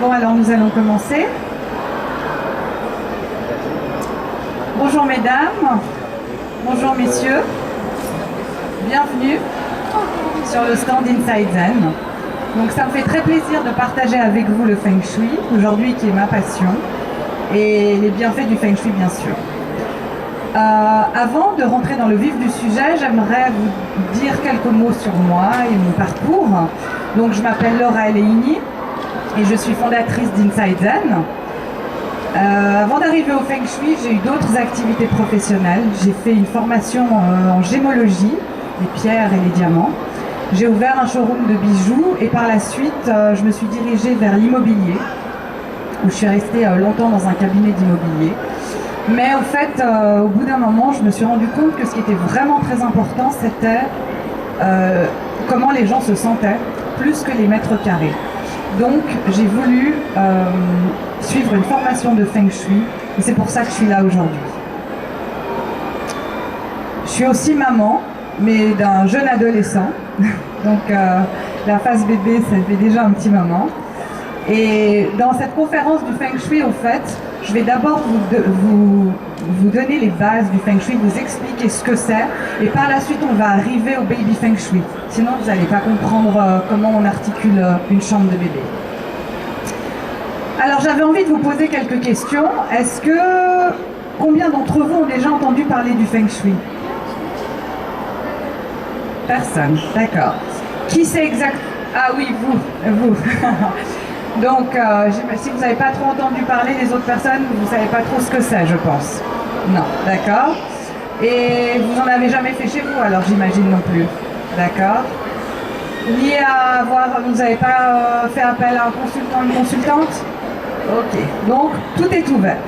Bon, alors nous allons commencer. Bonjour mesdames, bonjour messieurs, bienvenue sur le stand Inside Zen. Donc ça me fait très plaisir de partager avec vous le Feng Shui, aujourd'hui qui est ma passion, et les bienfaits du Feng Shui bien sûr. Avant de rentrer dans le vif du sujet, j'aimerais vous dire quelques mots sur moi et mon parcours. Donc je m'appelle Laura Eleini et je suis fondatrice d'Inside Zen. Avant d'arriver au Feng Shui, j'ai eu d'autres activités professionnelles. J'ai fait une formation en gémologie, les pierres et les diamants. J'ai ouvert un showroom de bijoux et par la suite, je me suis dirigée vers l'immobilier, où je suis restée longtemps dans un cabinet d'immobilier. Mais au fait, au bout d'un moment, je me suis rendu compte que ce qui était vraiment très important, c'était comment les gens se sentaient, plus que les mètres carrés. Donc, j'ai voulu suivre une formation de Feng Shui, et c'est pour ça que je suis là aujourd'hui. Je suis aussi maman, mais d'un jeune adolescent. Donc, la phase bébé, ça fait déjà un petit moment. Et dans cette conférence du Feng Shui, au fait, je vais d'abord vous donner les bases du Feng Shui, vous expliquer ce que c'est, et par la suite on va arriver au Baby Feng Shui. Sinon vous n'allez pas comprendre comment on articule une chambre de bébé. Alors j'avais envie de vous poser quelques questions. Combien d'entre vous ont déjà entendu parler du Feng Shui? Personne, d'accord. Qui sait exactement? Ah oui, vous. Donc, si vous n'avez pas trop entendu parler, les autres personnes, vous ne savez pas trop ce que c'est, je pense. Non, d'accord. Et vous n'en avez jamais fait chez vous, alors j'imagine non plus. D'accord. Vous n'avez pas fait appel à un consultant, une consultante? Ok, donc tout est ouvert.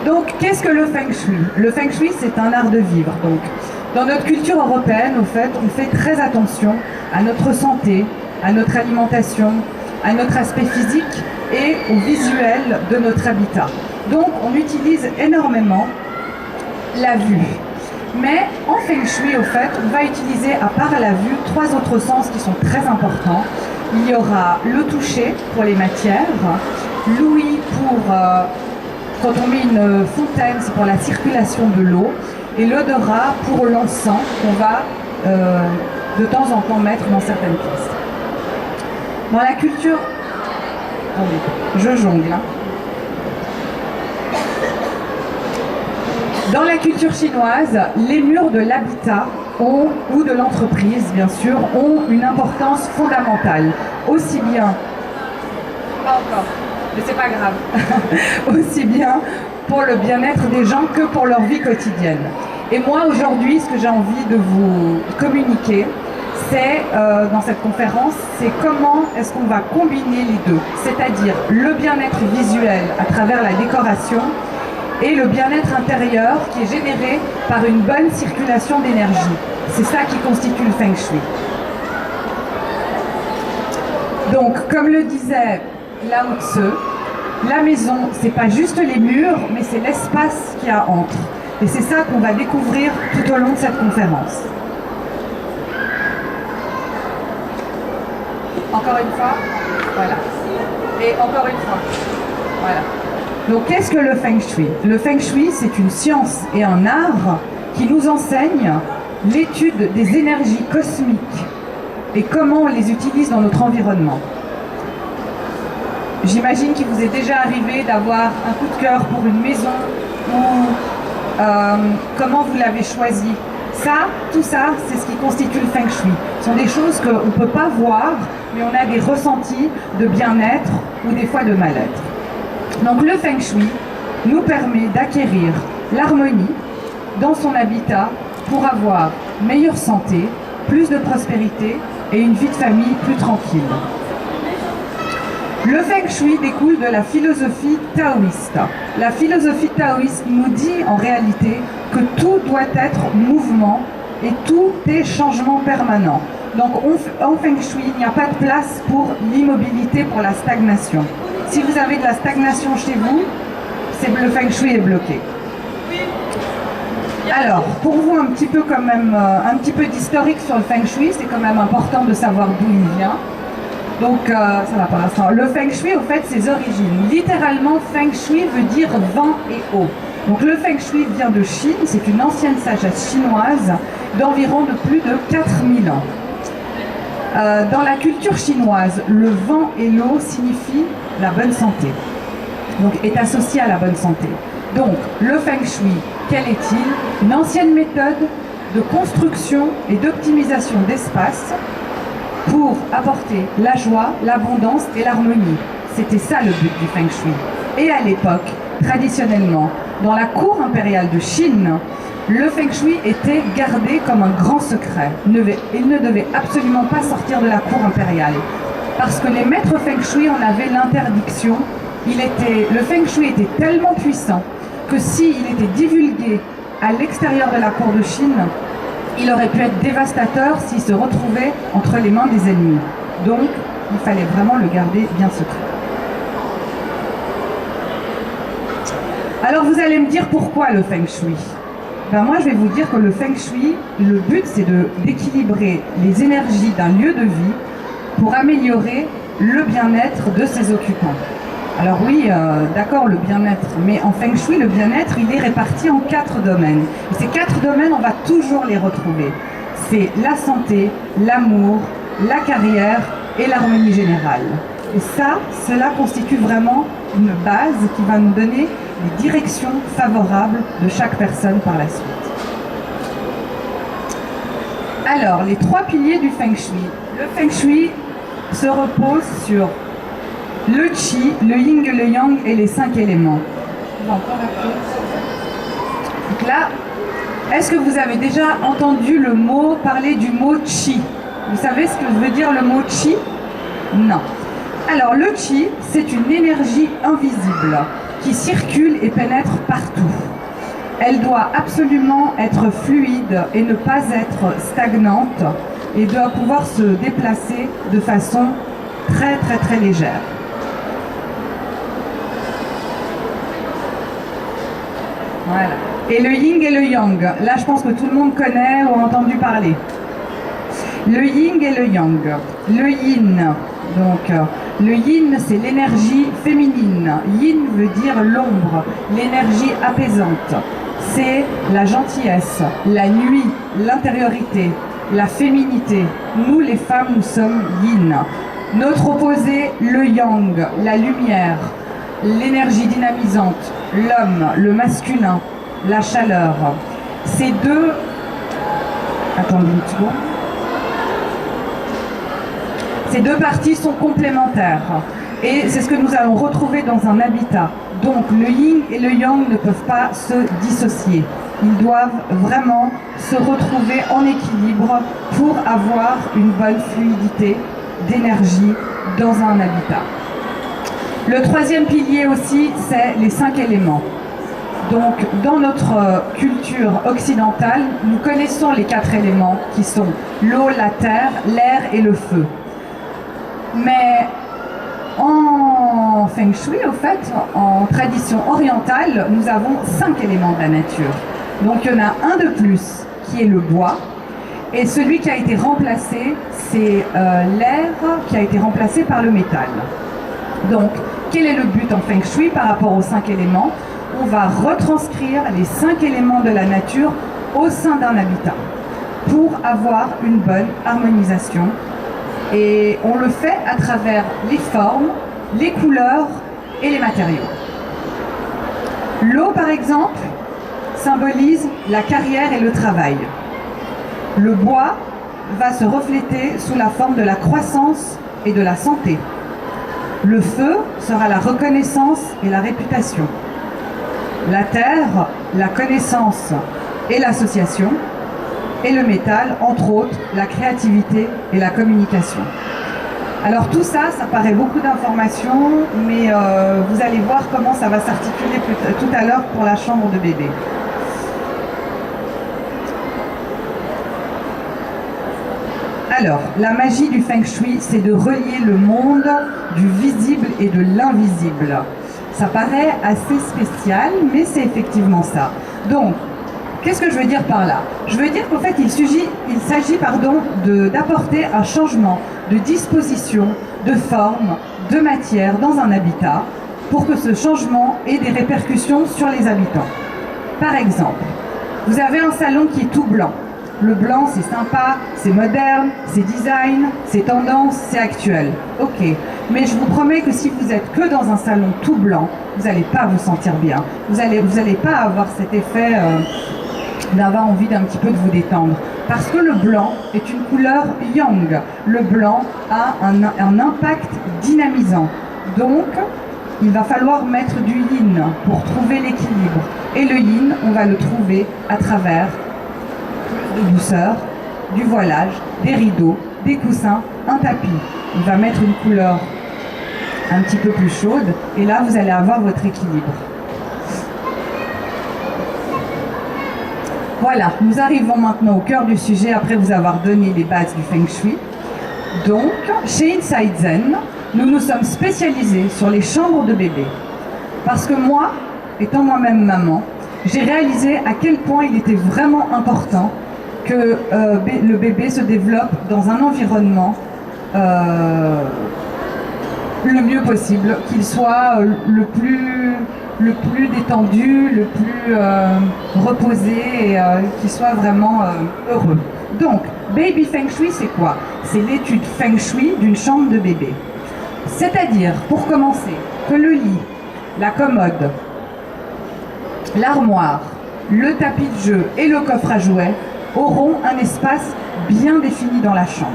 Donc, qu'est-ce que le Feng Shui? Le Feng Shui, c'est un art de vivre. Donc, dans notre culture européenne, au fait, on fait très attention à notre santé, à notre alimentation, à notre aspect physique et au visuel de notre habitat. Donc on utilise énormément la vue. Mais en Feng Shui, au fait, on va utiliser, à part la vue, 3 autres sens qui sont très importants. Il y aura le toucher pour les matières, l'ouïe pour quand on met une fontaine, c'est pour la circulation de l'eau, et l'odorat pour l'encens qu'on va de temps en temps mettre dans certaines pièces. Dans la culture... Attendez, je jongle. Dans la culture chinoise, les murs de l'habitat ou de l'entreprise, bien sûr, ont une importance fondamentale. Aussi bien... Pas encore, mais c'est pas grave. Aussi bien pour le bien-être des gens que pour leur vie quotidienne. Et moi, aujourd'hui, ce que j'ai envie de vous communiquer, c'est, dans cette conférence, c'est comment est-ce qu'on va combiner les deux, c'est-à-dire le bien-être visuel à travers la décoration et le bien-être intérieur qui est généré par une bonne circulation d'énergie. C'est ça qui constitue le Feng Shui. Donc, comme le disait Lao Tzu, la maison, c'est pas juste les murs, mais c'est l'espace qu'il y a entre. Et c'est ça qu'on va découvrir tout au long de cette conférence. Encore une fois, voilà. Et encore une fois, voilà. Donc qu'est-ce que le Feng Shui? Le Feng Shui, c'est une science et un art qui nous enseigne l'étude des énergies cosmiques et comment on les utilise dans notre environnement. J'imagine qu'il vous est déjà arrivé d'avoir un coup de cœur pour une maison ou comment vous l'avez choisi. Tout ça, c'est ce qui constitue le Feng Shui. Ce sont des choses qu'on ne peut pas voir, mais on a des ressentis de bien-être ou des fois de mal-être. Donc le Feng Shui nous permet d'acquérir l'harmonie dans son habitat pour avoir meilleure santé, plus de prospérité et une vie de famille plus tranquille. Le Feng Shui découle de la philosophie taoïste. La philosophie taoïste nous dit en réalité que tout doit être mouvement et tout est changement permanent. Donc en Feng Shui, il n'y a pas de place pour l'immobilité, pour la stagnation. Si vous avez de la stagnation chez vous, le Feng Shui est bloqué. Alors, pour vous un petit peu quand même, un petit peu d'historique sur le Feng Shui, c'est quand même important de savoir d'où il vient. Donc, ça va pour l'instant. Le Feng Shui, au fait, ses origines. Littéralement, Feng Shui veut dire vent et eau. Donc, le Feng Shui vient de Chine. C'est une ancienne sagesse chinoise d'environ de plus de 4000 ans. Dans la culture chinoise, le vent et l'eau signifient la bonne santé. Donc, est associé à la bonne santé. Donc, le Feng Shui, quel est-il? Une ancienne méthode de construction et d'optimisation d'espace pour apporter la joie, l'abondance et l'harmonie. C'était ça le but du Feng Shui. Et à l'époque, traditionnellement, dans la cour impériale de Chine, le Feng Shui était gardé comme un grand secret. Il ne devait absolument pas sortir de la cour impériale. Parce que les maîtres Feng Shui en avaient l'interdiction. Le Feng Shui était tellement puissant que s'il était divulgué à l'extérieur de la cour de Chine, il aurait pu être dévastateur s'il se retrouvait entre les mains des ennemis. Donc, il fallait vraiment le garder bien secret. Alors, vous allez me dire pourquoi le Feng Shui? Ben moi, je vais vous dire que le Feng Shui, le but, c'est d'équilibrer les énergies d'un lieu de vie pour améliorer le bien-être de ses occupants. Alors oui, d'accord, le bien-être, mais en Feng Shui, le bien-être, il est réparti en 4 domaines. Et ces 4 domaines, on va toujours les retrouver. C'est la santé, l'amour, la carrière et l'harmonie générale. Et ça, cela constitue vraiment une base qui va nous donner les directions favorables de chaque personne par la suite. Alors, les 3 piliers du Feng Shui. Le Feng Shui se repose sur le Qi, le Yin, le Yang et les 5 éléments. Donc là, est-ce que vous avez déjà entendu parler du mot Qi? Vous savez ce que veut dire le mot Qi? Non. Alors le Qi, c'est une énergie invisible qui circule et pénètre partout. Elle doit absolument être fluide et ne pas être stagnante et doit pouvoir se déplacer de façon très très très légère. Voilà. Et le yin et le yang, là je pense que tout le monde connaît ou a entendu parler. Le yin et le yang. Le yin, donc le yin c'est l'énergie féminine. Yin veut dire l'ombre, l'énergie apaisante. C'est la gentillesse, la nuit, l'intériorité, la féminité. Nous les femmes, nous sommes yin. Notre opposé, le yang, la lumière, l'énergie dynamisante, l'homme, le masculin, la chaleur. Ces deux... Attendez une seconde. Ces deux parties sont complémentaires. Et c'est ce que nous allons retrouver dans un habitat. Donc le yin et le yang ne peuvent pas se dissocier. Ils doivent vraiment se retrouver en équilibre pour avoir une bonne fluidité d'énergie dans un habitat. Le 3e pilier aussi, c'est les 5 éléments. Donc, dans notre culture occidentale, nous connaissons les 4 éléments qui sont l'eau, la terre, l'air et le feu. Mais en Feng Shui, au fait, en tradition orientale, nous avons 5 éléments de la nature. Donc, il y en a un de plus qui est le bois. Et celui qui a été remplacé, c'est l'air qui a été remplacé par le métal. Donc, quel est le but en Feng Shui par rapport aux 5 éléments? On va retranscrire les 5 éléments de la nature au sein d'un habitat pour avoir une bonne harmonisation. Et on le fait à travers les formes, les couleurs et les matériaux. L'eau, par exemple, symbolise la carrière et le travail. Le bois va se refléter sous la forme de la croissance et de la santé. Le feu sera la reconnaissance et la réputation. La terre, la connaissance et l'association. Et le métal, entre autres, la créativité et la communication. Alors tout ça, ça paraît beaucoup d'informations, mais vous allez voir comment ça va s'articuler tout à l'heure pour la chambre de bébé. Alors, la magie du Feng Shui, c'est de relier le monde du visible et de l'invisible. Ça paraît assez spécial, mais c'est effectivement ça. Donc, qu'est-ce que je veux dire par là? Je veux dire qu'en fait, il s'agit d'apporter un changement de disposition, de forme, de matière dans un habitat pour que ce changement ait des répercussions sur les habitants. Par exemple, vous avez un salon qui est tout blanc. Le blanc, c'est sympa, c'est moderne, c'est design, c'est tendance, c'est actuel. Ok, mais je vous promets que si vous êtes que dans un salon tout blanc, vous n'allez pas vous sentir bien. Vous allez pas avoir cet effet d'avoir envie d'un petit peu de vous détendre. Parce que le blanc est une couleur yang. Le blanc a un impact dynamisant. Donc, il va falloir mettre du yin pour trouver l'équilibre. Et le yin, on va le trouver à travers de douceur, du voilage, des rideaux, des coussins, un tapis. On va mettre une couleur un petit peu plus chaude et là vous allez avoir votre équilibre. Voilà, nous arrivons maintenant au cœur du sujet après vous avoir donné les bases du Feng Shui. Donc, chez Inside Zen, nous nous sommes spécialisés sur les chambres de bébé. Parce que moi, étant moi-même maman, j'ai réalisé à quel point il était vraiment important que le bébé se développe dans un environnement le mieux possible, qu'il soit le plus détendu, le plus reposé et qu'il soit vraiment heureux. Donc, Baby Feng Shui, c'est quoi? C'est l'étude Feng Shui d'une chambre de bébé. C'est-à-dire, pour commencer, que le lit, la commode, l'armoire, le tapis de jeu et le coffre à jouets auront un espace bien défini dans la chambre.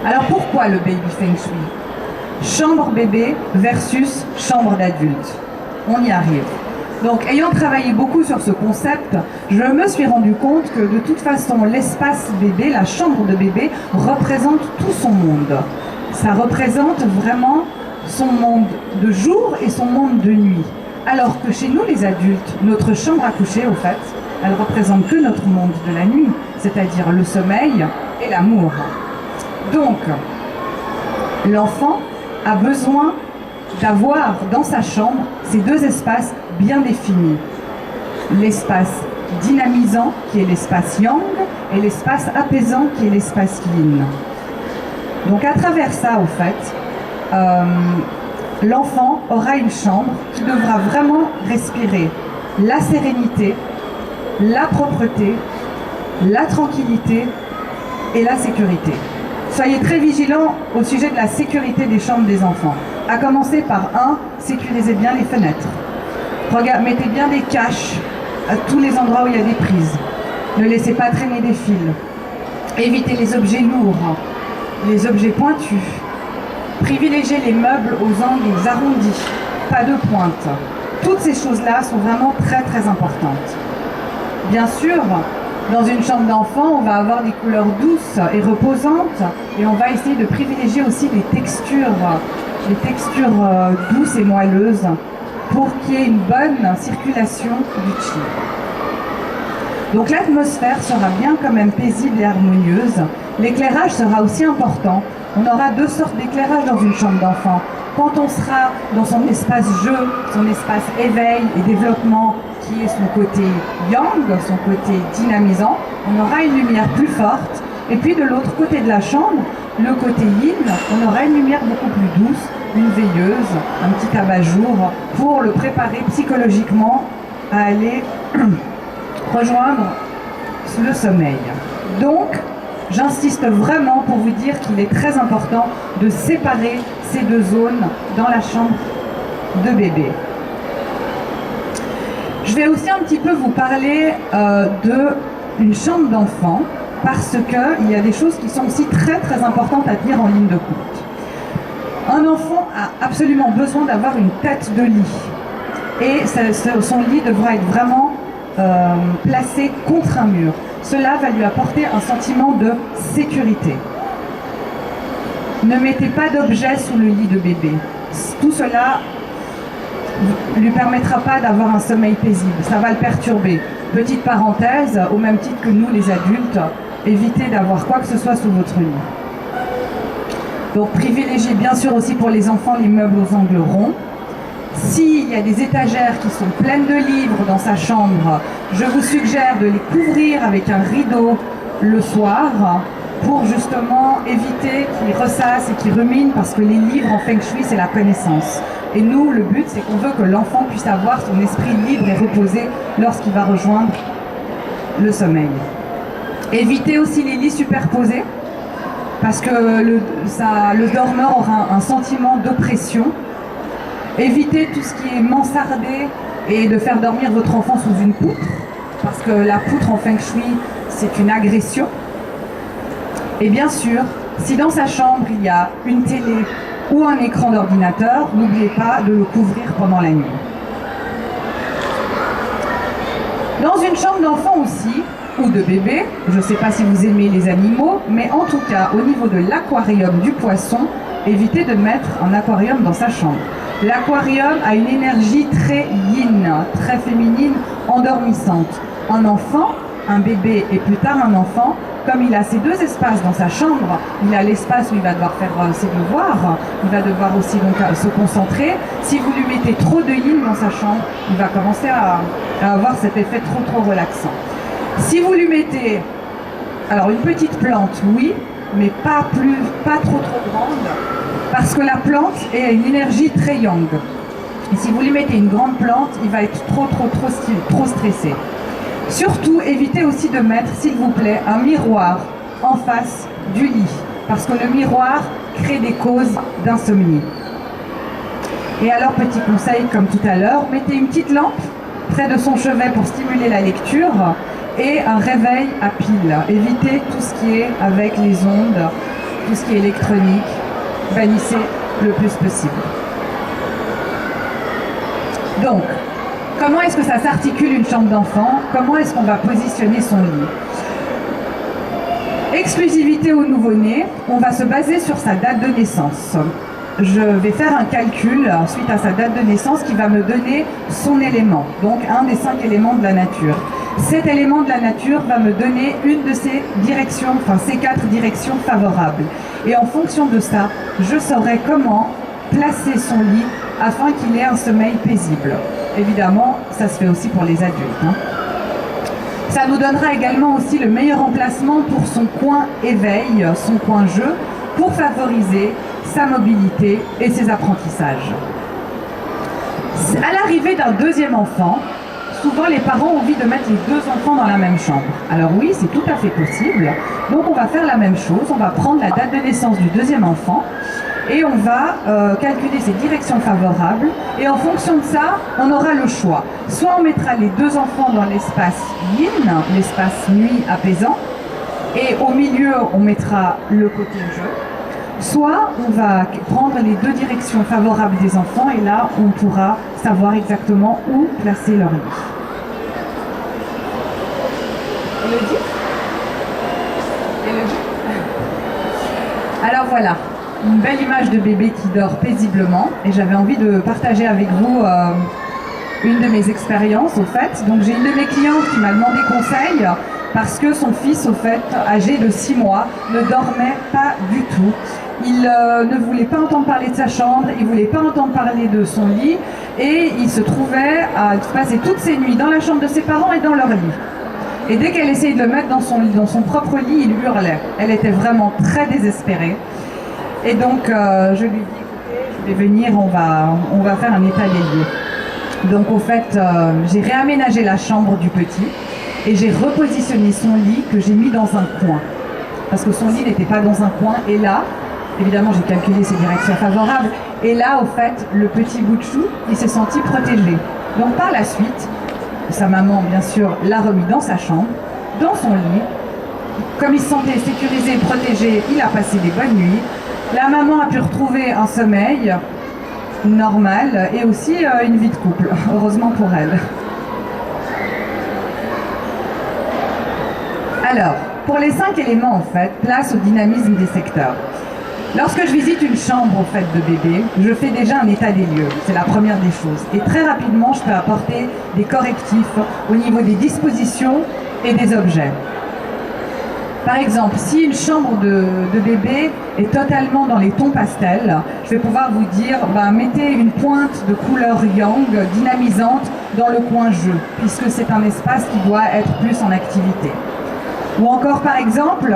Alors pourquoi le Baby Feng Shui? Chambre bébé versus chambre d'adulte. On y arrive. Donc ayant travaillé beaucoup sur ce concept, je me suis rendu compte que de toute façon l'espace bébé, la chambre de bébé, représente tout son monde. Ça représente vraiment son monde de jour et son monde de nuit. Alors que chez nous les adultes, notre chambre à coucher au fait, elle représente que notre monde de la nuit, c'est-à-dire le sommeil et l'amour. Donc, l'enfant a besoin d'avoir dans sa chambre ces deux espaces bien définis. L'espace dynamisant qui est l'espace yang et l'espace apaisant qui est l'espace yin. Donc à travers ça, au fait, l'enfant aura une chambre qui devra vraiment respirer la sérénité, la propreté, la tranquillité et la sécurité. Soyez très vigilants au sujet de la sécurité des chambres des enfants. À commencer par sécurisez bien les fenêtres. Mettez bien des caches à tous les endroits où il y a des prises. Ne laissez pas traîner des fils. Évitez les objets lourds, les objets pointus. Privilégiez les meubles aux angles arrondis, pas de pointe. Toutes ces choses-là sont vraiment très très importantes. Bien sûr, dans une chambre d'enfant, on va avoir des couleurs douces et reposantes et on va essayer de privilégier aussi les textures douces et moelleuses pour qu'il y ait une bonne circulation du chi. Donc l'atmosphère sera bien quand même paisible et harmonieuse. L'éclairage sera aussi important. On aura deux sortes d'éclairage dans une chambre d'enfant. Quand on sera dans son espace jeu, son espace éveil et développement, qui est son côté yang, son côté dynamisant, on aura une lumière plus forte. Et puis de l'autre côté de la chambre, le côté yin, on aura une lumière beaucoup plus douce, une veilleuse, un petit abat-jour, pour le préparer psychologiquement à aller rejoindre le sommeil. Donc, j'insiste vraiment pour vous dire qu'il est très important de séparer ces deux zones dans la chambre de bébé. Je vais aussi un petit peu vous parler d'une chambre d'enfant parce qu'il y a des choses qui sont aussi très très importantes à tenir en ligne de compte. Un enfant a absolument besoin d'avoir une tête de lit et son lit devra être vraiment placé contre un mur. Cela va lui apporter un sentiment de sécurité. Ne mettez pas d'objets sous le lit de bébé. Tout cela ne lui permettra pas d'avoir un sommeil paisible. Ça va le perturber. Petite parenthèse, au même titre que nous les adultes, évitez d'avoir quoi que ce soit sous votre lit. Donc privilégiez bien sûr aussi pour les enfants les meubles aux angles ronds. S'il y a des étagères qui sont pleines de livres dans sa chambre, je vous suggère de les couvrir avec un rideau le soir pour justement éviter qu'ils ressassent et qu'ils ruminent, parce que les livres en Feng Shui, c'est la connaissance. Et nous, le but, c'est qu'on veut que l'enfant puisse avoir son esprit libre et reposé lorsqu'il va rejoindre le sommeil. Éviter aussi les lits superposés, parce que le dormeur aura un sentiment d'oppression. Éviter tout ce qui est mansardé et de faire dormir votre enfant sous une poutre, parce que la poutre en Feng Shui, c'est une agression. Et bien sûr, si dans sa chambre il y a une télé ou un écran d'ordinateur, n'oubliez pas de le couvrir pendant la nuit. Dans une chambre d'enfant aussi, ou de bébé, je ne sais pas si vous aimez les animaux, mais en tout cas, au niveau de l'aquarium du poisson, évitez de mettre un aquarium dans sa chambre. L'aquarium a une énergie très yin, très féminine, endormissante. Un enfant, un bébé et plus tard un enfant, comme il a ces deux espaces dans sa chambre, il a l'espace où il va devoir faire ses devoirs, il va devoir aussi donc se concentrer. Si vous lui mettez trop de yin dans sa chambre, il va commencer à avoir cet effet trop relaxant. Si vous lui mettez, alors une petite plante, oui, mais pas trop grande, parce que la plante est une énergie très yang. Et si vous lui mettez une grande plante, il va être trop stressé. Surtout, évitez aussi de mettre, s'il vous plaît, un miroir en face du lit, parce que le miroir crée des causes d'insomnie. Et alors, petit conseil, comme tout à l'heure, mettez une petite lampe près de son chevet pour stimuler la lecture et un réveil à pile. Évitez tout ce qui est avec les ondes, tout ce qui est électronique. Bannissez le plus possible. Donc, comment est-ce que ça s'articule une chambre d'enfant? Comment est-ce qu'on va positionner son lit? Exclusivité au nouveau-né, on va se baser sur sa date de naissance. Je vais faire un calcul suite à sa date de naissance qui va me donner son élément, donc un des 5 éléments de la nature. Cet élément de la nature va me donner une de ces directions, enfin ces 4 directions favorables. Et en fonction de ça, je saurai comment placer son lit afin qu'il ait un sommeil paisible. Évidemment, ça se fait aussi pour les adultes. Ça nous donnera également aussi le meilleur emplacement pour son coin éveil, son coin jeu, pour favoriser sa mobilité et ses apprentissages. À l'arrivée d'un deuxième enfant, souvent les parents ont envie de mettre les 2 enfants dans la même chambre. Alors oui, c'est tout à fait possible. Donc on va faire la même chose, on va prendre la date de naissance du deuxième enfant et on va calculer ses directions favorables, et en fonction de ça, on aura le choix. Soit on mettra les 2 enfants dans l'espace yin, l'espace nuit apaisant, et au milieu on mettra le côté jeu, soit on va prendre les 2 directions favorables des enfants, et là on pourra savoir exactement où placer leur lit. Elodie ? Alors voilà, une belle image de bébé qui dort paisiblement, et j'avais envie de partager avec vous une de mes expériences au fait. Donc j'ai une de mes clientes qui m'a demandé conseil parce que son fils au fait, âgé de 6 mois, ne dormait pas du tout. Il ne voulait pas entendre parler de sa chambre, il ne voulait pas entendre parler de son lit, et il se trouvait à passer toutes ses nuits dans la chambre de ses parents et dans leur lit. Et dès qu'elle essayait de le mettre dans son propre lit, il hurlait. Elle était vraiment très désespérée. Et donc, je lui dis, écoutez, je vais venir, on va faire un état des lieux. Donc, au fait, j'ai réaménagé la chambre du petit et j'ai repositionné son lit que j'ai mis dans un coin. Parce que son lit n'était pas dans un coin. Et là, évidemment, j'ai calculé ses directions favorables. Et là, au fait, le petit bout de chou, il s'est senti protégé. Donc, par la suite, sa maman, bien sûr, l'a remis dans sa chambre, dans son lit. Comme il se sentait sécurisé et protégé, il a passé des bonnes nuits. La maman a pu retrouver un sommeil normal et aussi une vie de couple, heureusement pour elle. Alors, pour les 5 éléments, en fait, place au dynamisme des secteurs. Lorsque je visite une chambre, en fait, de bébé, je fais déjà un état des lieux. C'est la première des choses. Et très rapidement, je peux apporter des correctifs au niveau des dispositions et des objets. Par exemple, si une chambre de bébé est totalement dans les tons pastels, je vais pouvoir vous dire, mettez une pointe de couleur yang, dynamisante, dans le coin jeu, puisque c'est un espace qui doit être plus en activité. Ou encore, par exemple,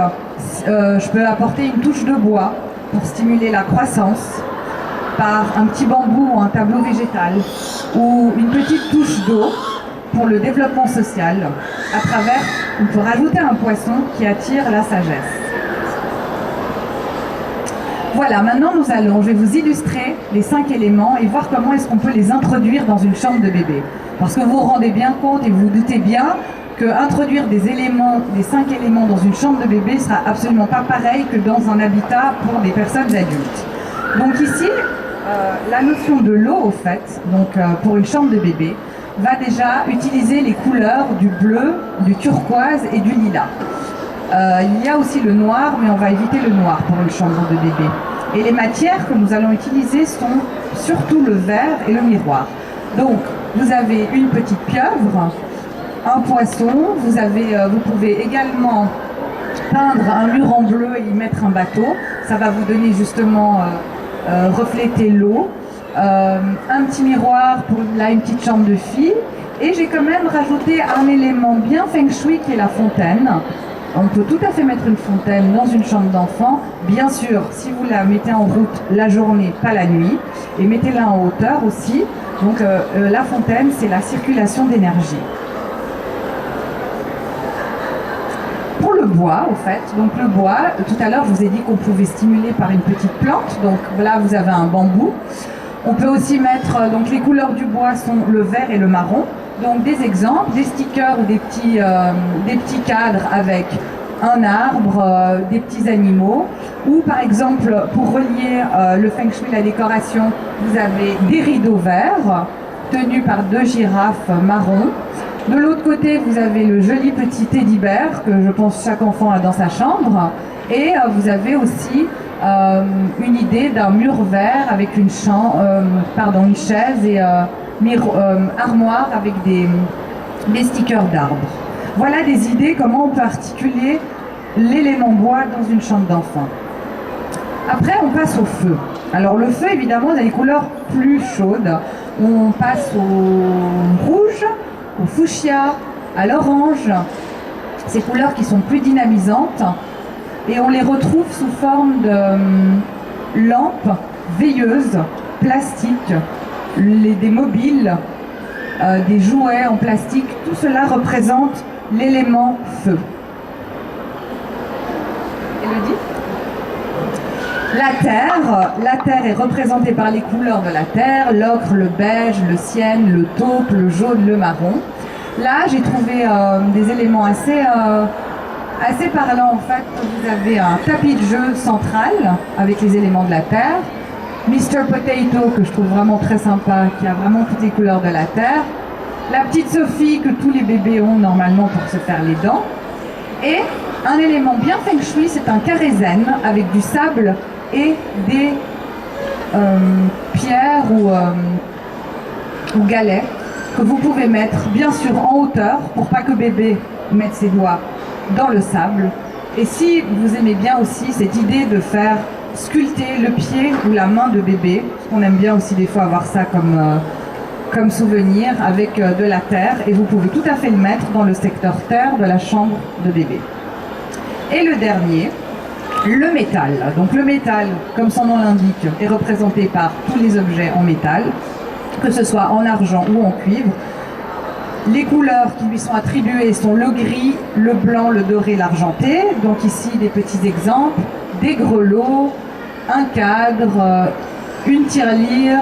je peux apporter une touche de bois pour stimuler la croissance, par un petit bambou ou un tableau végétal, ou une petite touche d'eau pour le développement social. À travers, on peut rajouter un poisson qui attire la sagesse. Voilà, maintenant je vais vous illustrer les 5 éléments et voir comment est-ce qu'on peut les introduire dans une chambre de bébé. Parce que vous vous rendez bien compte et vous vous doutez bien que introduire des 5 éléments dans une chambre de bébé sera absolument pas pareil que dans un habitat pour des personnes adultes. Donc ici, la notion de l'eau, au fait, pour une chambre de bébé, va déjà utiliser les couleurs du bleu, du turquoise et du lilas. Il y a aussi le noir, mais on va éviter le noir pour une chambre de bébé. Et les matières que nous allons utiliser sont surtout le verre et le miroir. Donc, vous avez une petite pieuvre, un poisson, vous pouvez également peindre un mur en bleu et y mettre un bateau. Ça va vous donner justement refléter l'eau. Un petit miroir pour là une petite chambre de fille. Et j'ai quand même rajouté un élément bien feng shui qui est la fontaine. On peut tout à fait mettre une fontaine dans une chambre d'enfant. Bien sûr, si vous la mettez en route la journée, pas la nuit. Et mettez-la en hauteur aussi. Donc la fontaine, c'est la circulation d'énergie. Pour le bois, au fait, donc le bois, tout à l'heure, je vous ai dit qu'on pouvait stimuler par une petite plante. Donc là, vous avez un bambou. On peut aussi mettre, donc les couleurs du bois sont le vert et le marron. Donc des exemples, des stickers ou des petits cadres avec un arbre, des petits animaux. Ou par exemple, pour relier le feng shui, la décoration, vous avez des rideaux verts tenus par 2 girafes marron. De l'autre côté, vous avez le joli petit teddy bear que je pense chaque enfant a dans sa chambre. Et vous avez aussi une idée d'un mur vert avec une chaise et armoire avec des stickers d'arbres. Voilà des idées comment on peut articuler l'élément bois dans une chambre d'enfant. Après, on passe au feu. Alors le feu, évidemment, il a des couleurs plus chaudes. On passe au rouge, au fuchsia, à l'orange. Ces couleurs qui sont plus dynamisantes. Et on les retrouve sous forme de lampes veilleuses, plastiques, des mobiles, des jouets en plastique. Tout cela représente l'élément feu. Élodie ? La terre est représentée par les couleurs de la terre, l'ocre, le beige, le ciel, le taupe, le jaune, le marron. Là, j'ai trouvé des éléments assez parlants en fait. Vous avez un tapis de jeu central avec les éléments de la terre, Mr. Potato que je trouve vraiment très sympa, qui a vraiment toutes les couleurs de la terre, la petite Sophie que tous les bébés ont normalement pour se faire les dents, et un élément bien feng shui, c'est un carré zen avec du sable et des pierres ou galets que vous pouvez mettre bien sûr en hauteur pour pas que bébé mette ses doigts dans le sable. Et si vous aimez bien aussi cette idée de faire sculpter le pied ou la main de bébé, on aime bien aussi des fois avoir ça comme souvenir avec de la terre, et vous pouvez tout à fait le mettre dans le secteur terre de la chambre de bébé. Et le dernier, le métal. Donc le métal, comme son nom l'indique, est représenté par tous les objets en métal, que ce soit en argent ou en cuivre. Les couleurs qui lui sont attribuées sont le gris, le blanc, le doré, l'argenté. Donc ici des petits exemples, des grelots, un cadre, une tirelire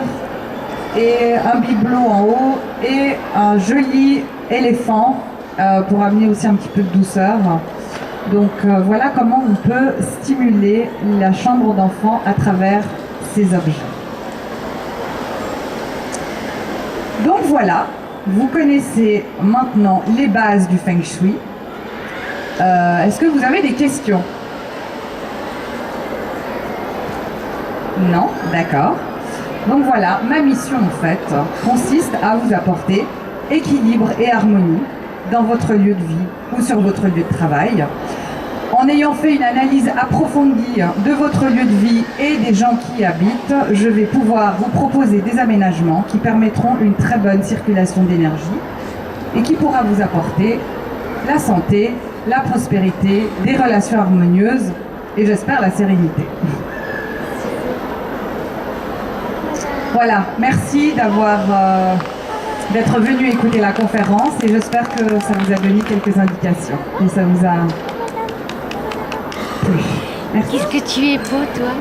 et un bibelot en haut et un joli éléphant pour amener aussi un petit peu de douceur. Donc voilà comment on peut stimuler la chambre d'enfant à travers ces objets. Donc voilà, vous connaissez maintenant les bases du Feng Shui. Est-ce que vous avez des questions? Non? D'accord. Donc voilà, ma mission en fait consiste à vous apporter équilibre et harmonie dans votre lieu de vie ou sur votre lieu de travail. En ayant fait une analyse approfondie de votre lieu de vie et des gens qui y habitent, je vais pouvoir vous proposer des aménagements qui permettront une très bonne circulation d'énergie et qui pourra vous apporter la santé la prospérité, des relations harmonieuses et j'espère la sérénité. Voilà, merci d'être venu écouter la conférence et j'espère que ça vous a donné quelques indications et ça vous a plu. Merci. Qu'est-ce que tu es beau, toi?